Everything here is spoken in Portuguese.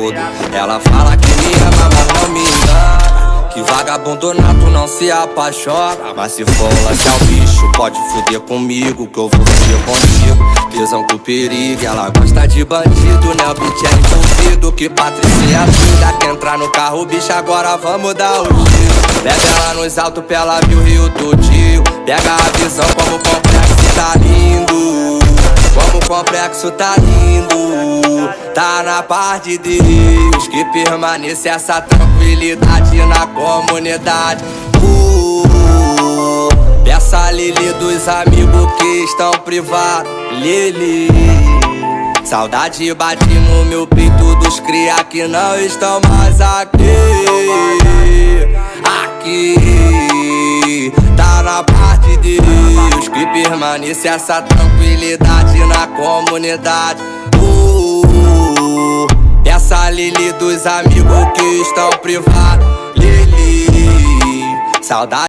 todo. Ela fala que me ama, mas não me engana, que vagabundo nato não se apaixona. Mas se for um lance ao bicho, pode fuder comigo, que eu vou fuder contigo. Tesão com perigo, ela gosta de bandido, né? O beat é envolvido, que Patrícia é vida. Quer entrar no carro, bicho, agora vamos dar o giro. Bebe ela nos altos pra ela ver o rio todinho. Pega a visão como o complexo tá lindo, como o complexo tá lindo. Tá na paz de Deus, que permaneça essa tranquilidade na comunidade. Peça a Lili dos amigos que estão privados, Lili. Saudade bate no meu peito dos cria que não estão mais aqui. Aqui tá na parte de Deus, que permaneça essa tranquilidade na comunidade. Peça a Lili dos amigos que estão privados, Lili. Saudade